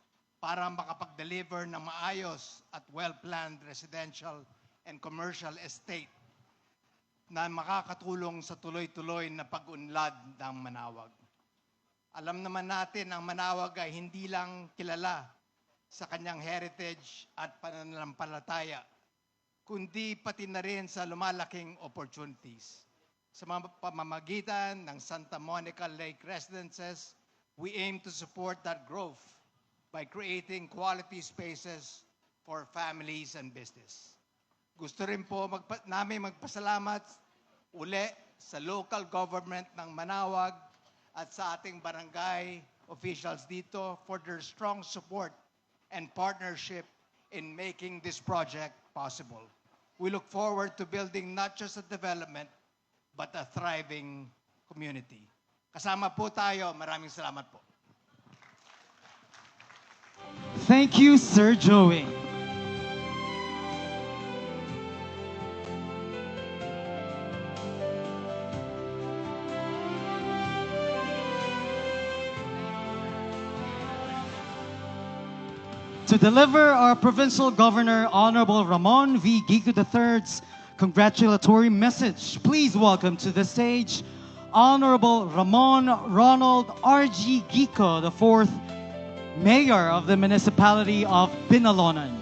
para makapag-deliver ng maayos at well-planned residential and commercial estate na makakatulong sa tuloy-tuloy na pag-unlad ng Manaoag. Alam naman natin ang Manaoag ay hindi lang kilala sa kanyang heritage at pananampalataya, kundi pati na rin sa lumalaking opportunities. Sa pamamagitan ng Santa Monica Lake Residences, we aim to support that growth by creating quality spaces for families and business. Gusto rin po namin magpasalamat uli sa local government ng Manaoag at sa ating barangay officials dito for their strong support and partnership in making this project possible. We look forward to building not just a development, but a thriving community. Kasama po tayo. Maraming salamat po. Thank you, Sir Joey. To deliver our Provincial Governor, Honorable Ramon V. Gico III's congratulatory message, please welcome to the stage Honorable Ramon Ronald R.G. Gico IV, Mayor of the Municipality of Binalonan.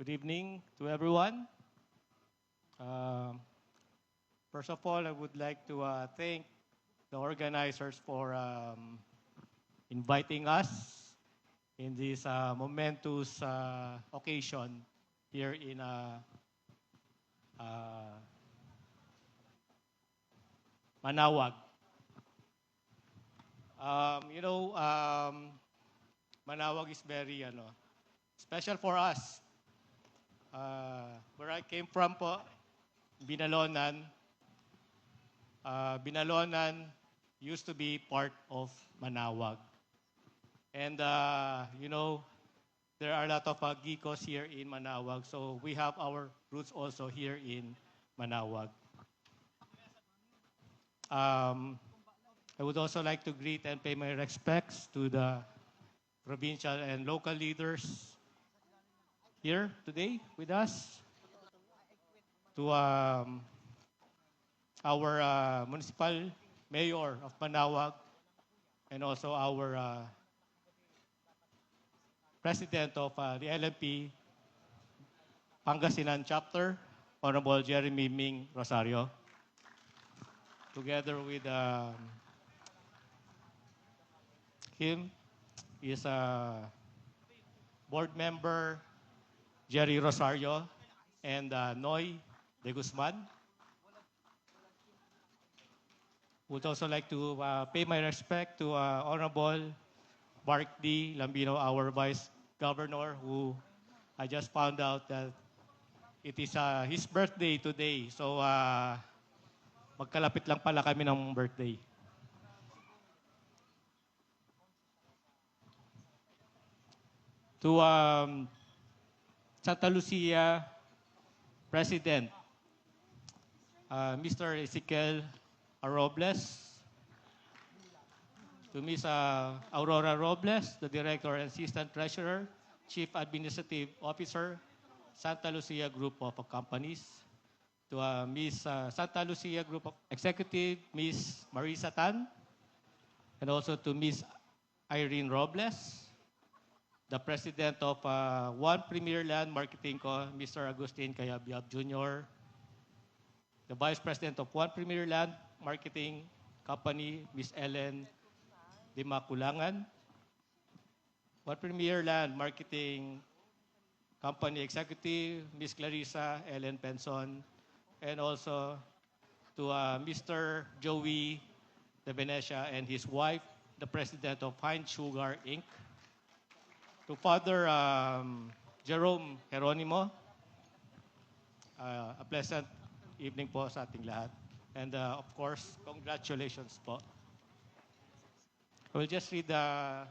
Good evening to everyone. Um, First of all, I would like to thank the organizers for inviting us in this momentous occasion here in Manawag. Manawag is very special for us. Where I came from po, Binalonan. Binalonan used to be part of Manawag. And, there are a lot of geekos here in Manawag. So we have our roots also here in Manawag. I would also like to greet and pay my respects to the provincial and local leaders here today with us. To our municipal mayor of Manawag and also our president of the LMP Pangasinan chapter, Honorable Jeremy Ming Rosario, together with him is board member Jerry Rosario and Noy De Guzman. Would also like to pay my respect to Honorable Mark D. Lambino, our Vice Governor, who I just found out that it is his birthday today. So, magkalapit lang pala kami ng birthday. To Santa Lucia President, Mr. Ezekiel Robles, to Ms. Aurora Robles, the Director and Assistant Treasurer, Chief Administrative Officer, Santa Lucia Group of Companies, to Ms. Santa Lucia Group of Executive, Ms. Marisa Tan, and also to Ms. Irene Robles, the President of One Premier Land Marketing Co., Mr. Agustin Cayabyab Jr., the Vice President of One Premier Land Marketing Company, Ms. Ellen Dimakulangan, One Premier Land Marketing Company Executive, Ms. Clarissa Ellen Penson, and also to Mr. Joey De Venecia and his wife, the President of Heinz Sugar, Inc., to Father Jerome Geronimo, a pleasant evening po sa ating lahat. And of course, congratulations po. I will just read the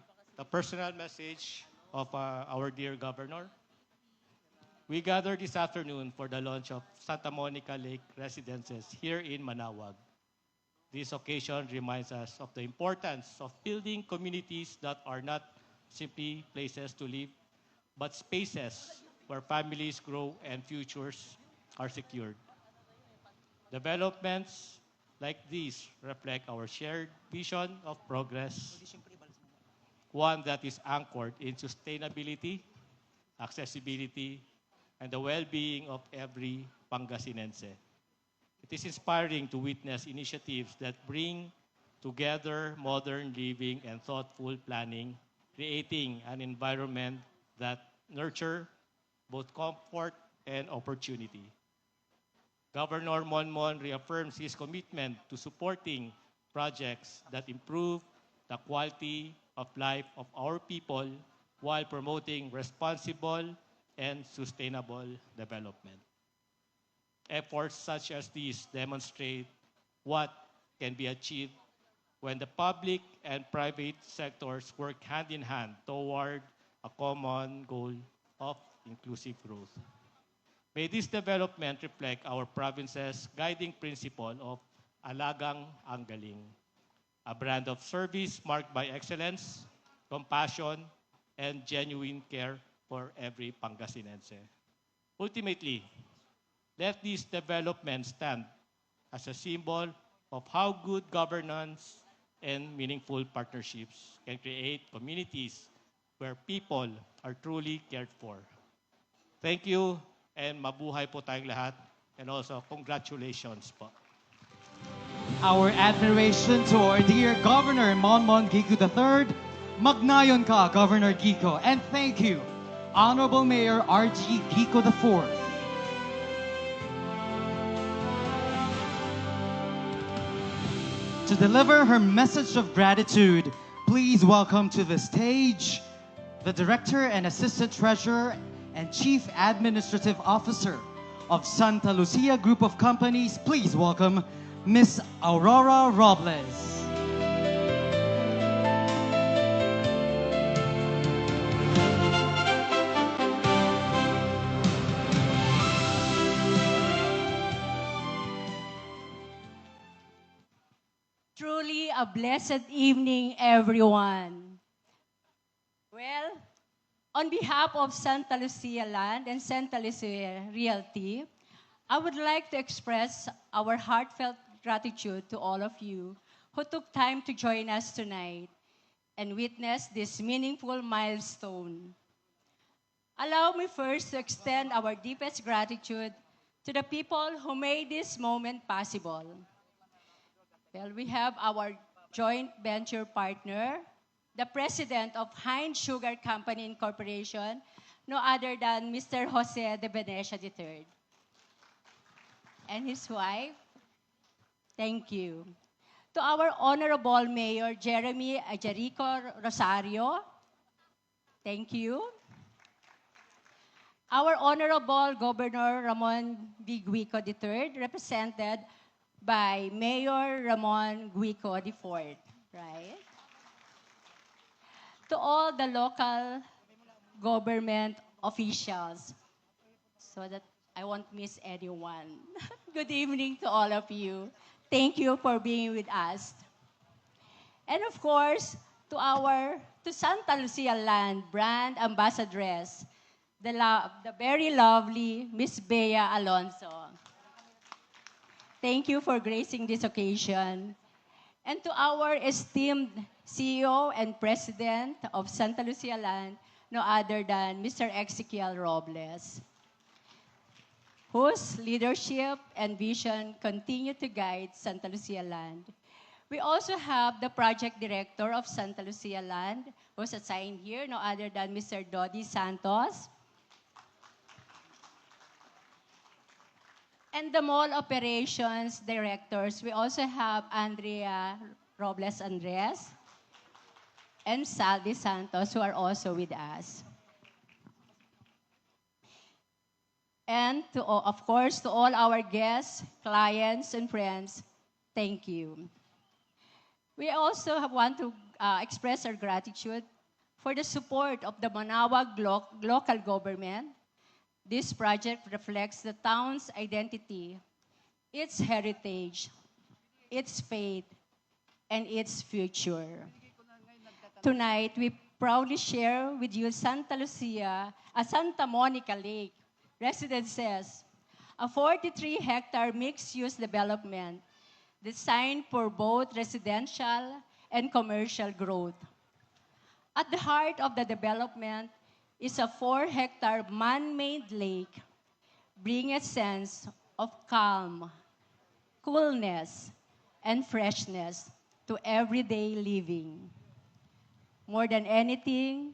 personal message of our dear Governor. We gather this afternoon for the launch of Santa Monica Lake Residences here in Manawag. This occasion reminds us of the importance of building communities that are not simply places to live, but spaces where families grow and futures are secured. Developments like these reflect our shared vision of progress, one that is anchored in sustainability, accessibility, and the well-being of every Pangasinense. It is inspiring to witness initiatives that bring together modern living and thoughtful planning, creating an environment that nurture both comfort and opportunity. Governor Monmon reaffirms his commitment to supporting projects that improve the quality of life of our people while promoting responsible and sustainable development. Efforts such as these demonstrate what can be achieved when the public and private sectors work hand in hand toward a common goal of inclusive growth. May this development reflect our province's guiding principle of Alagang Ang Galing, a brand of service marked by excellence, compassion, and genuine care for every Pangasinense. Ultimately, let these developments stand as a symbol of how good governance and meaningful partnerships can create communities where people are truly cared for. Thank you and mabuhay po tayong lahat. And also, congratulations po. Our admiration to our dear Governor Monmon Gico III. Magnayon ka, Governor Gico. And thank you, Honorable Mayor R.G. Gico IV. To deliver her message of gratitude, please welcome to the stage the Director and Assistant Treasurer and Chief Administrative Officer of Santa Lucia Group of Companies. Please welcome Miss Aurora Robles. Truly a blessed evening, everyone. Well, on behalf of Santa Lucia Land and Santa Lucia Realty, I would like to express our heartfelt gratitude to all of you who took time to join us tonight and witness this meaningful milestone. Allow me first to extend our deepest gratitude to the people who made this moment possible. Well, we have our joint venture partner, the president of Heinz Sugar Company Incorporation, no other than Mr. Jose de Venecia III. And his wife, thank you. To our Honorable Mayor Jeremy Ajerico Rosario, thank you. Our Honorable Governor Ramon V. Guico III, represented by Mayor Ramon Guico IV, right? To all the local government officials, so that I won't miss anyone. Good evening to all of you. Thank you for being with us. And of course, to Santa Lucia Land brand ambassadress, the very lovely Miss Bea Alonso. Thank you for gracing this occasion. And to our esteemed CEO and President of Santa Lucia Land, no other than Mr. Ezekiel Robles, whose leadership and vision continue to guide Santa Lucia Land. We also have the project director of Santa Lucia Land, who's assigned here, no other than Mr. Dodi Santos. And the mall operations directors, we also have Andrea Robles Andres and Saldi Santos, who are also with us. And of course, to all our guests, clients, and friends, thank you. We also want to express our gratitude for the support of the Manaoag local government. This project reflects the town's identity, its heritage, its faith, and its future. Tonight, we proudly share with you Santa Monica Lake Residences, a 43-hectare mixed-use development designed for both residential and commercial growth. At the heart of the development is a 4-hectare man-made lake, bringing a sense of calm, coolness, and freshness to everyday living. More than anything,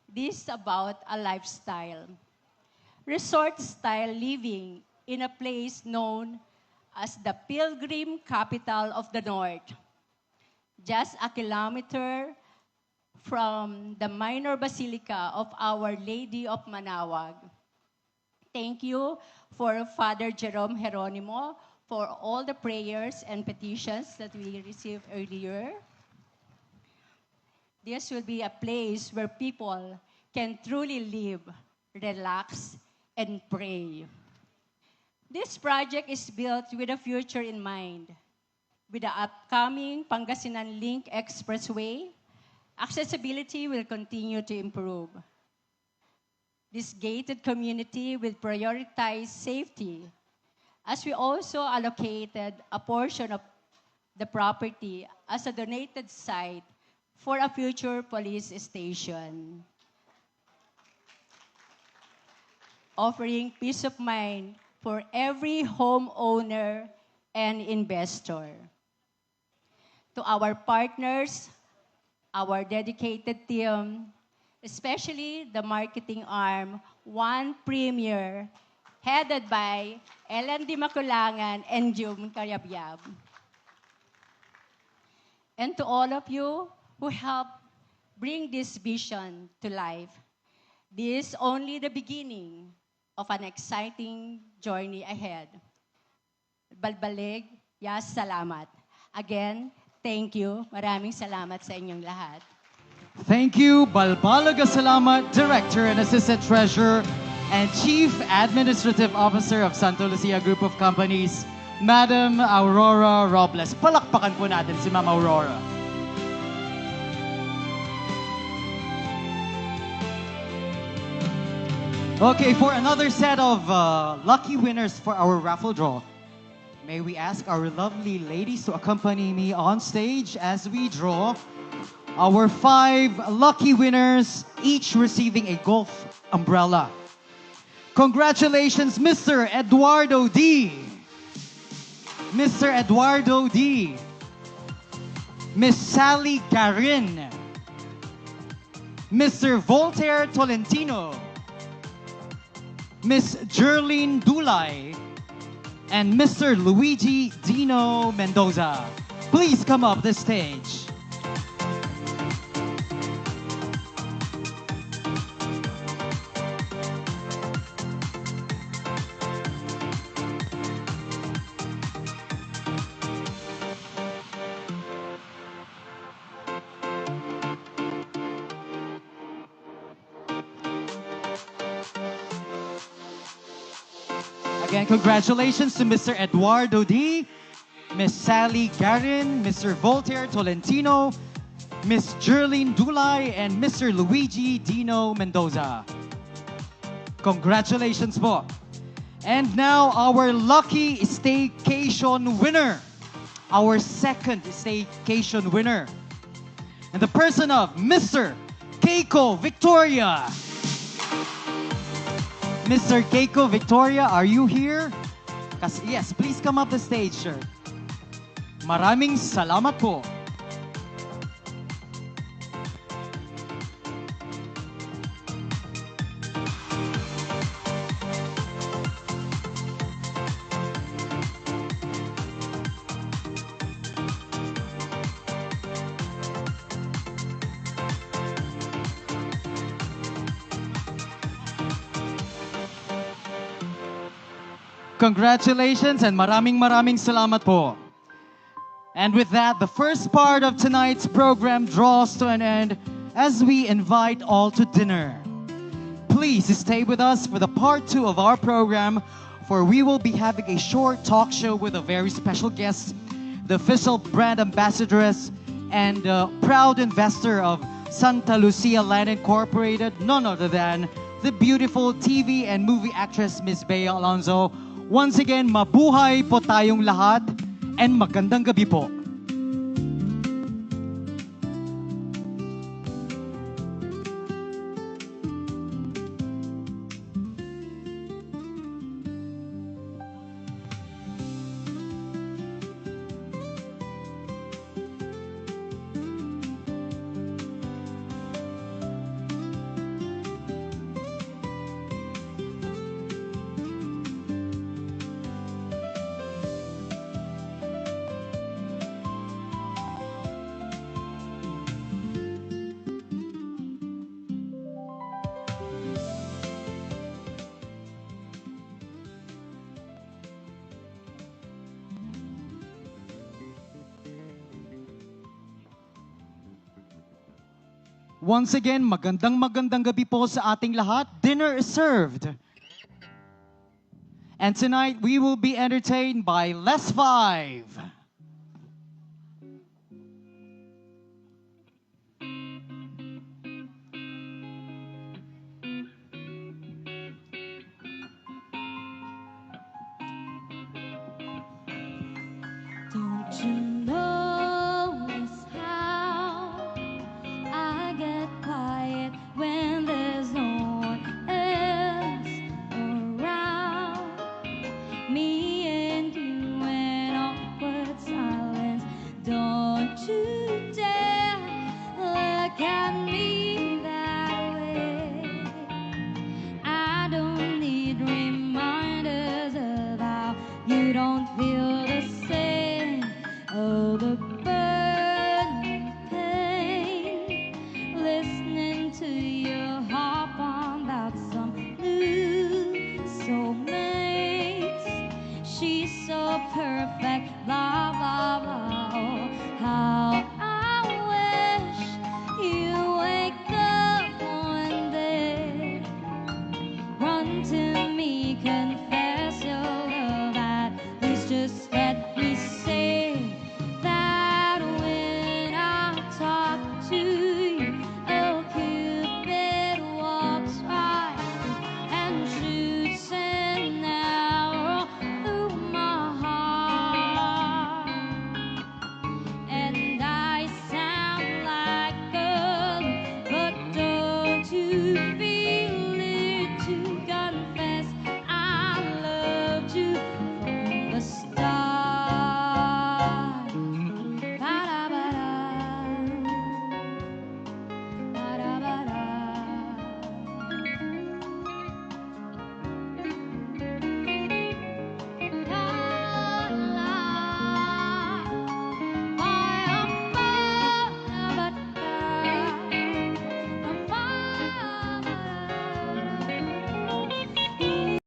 this is about a lifestyle. Resort-style living in a place known as the Pilgrim Capital of the North, just a kilometer from the minor basilica of Our Lady of Manaoag. Thank you for Father Jerome Geronimo for all the prayers and petitions that we received earlier. This will be a place where people can truly live, relax, and pray. This project is built with a future in mind. With the upcoming Pangasinan Link Expressway, accessibility will continue to improve. This gated community will prioritize safety, as we also allocated a portion of the property as a donated site for a future police station. offering peace of mind for every homeowner and investor. To our partners, our dedicated team, especially the marketing arm, One Premier, headed by Ellen Di Maculangan and Jum Carabiab. And to all of you who helped bring this vision to life, this is only the beginning of an exciting journey ahead. Balbalig, yas, salamat. Again, thank you. Maraming salamat sa inyong lahat. Thank you, Balbalaga Salamat, Director and Assistant Treasurer and Chief Administrative Officer of Santa Lucia Group of Companies, Madam Aurora Robles. Palakpakan po natin si Ma'am Aurora. Okay, for another set of lucky winners for our raffle draw, may we ask our lovely ladies to accompany me on stage as we draw our 5 lucky winners, each receiving a golf umbrella. Congratulations, Mr. Eduardo D. Mr. Eduardo D. Miss Sally Garin. Mr. Voltaire Tolentino. Miss Jerlene Dulay. And Mr. Luigi Dino Mendoza. Please come up the stage. Again, congratulations to Mr. Eduardo D., Miss Sally Garin, Mr. Voltaire Tolentino, Miss Jerlene Dulay, and Mr. Luigi Dino Mendoza. Congratulations po. And now, our lucky staycation winner. Our second staycation winner. And the person of Mr. Keiko Victoria. Mr. Keiko Victoria, are you here? Yes, please come up the stage, sir. Maraming salamat po. Congratulations and maraming salamat po. And with that, the first part of tonight's program draws to an end as we invite all to dinner. Please stay with us for the part 2 of our program, for we will be having a short talk show with a very special guest, the official brand ambassadoress and proud investor of Santa Lucia Land Incorporated, none other than the beautiful TV and movie actress Miss Bea Alonzo. Once again, mabuhay po tayong lahat and magandang gabi po. Once again, magandang gabi po sa ating lahat. Dinner is served. And tonight, we will be entertained by Les Five. Don't you notice how I get quiet when there's no one else me and you in awkward silence. Don't you dare look at me that way. I don't need reminders of how you don't feel the same. Oh, the burning pain, listening to you harp on about some new soulmates. She's so perfect, blah, blah, blah. Oh, how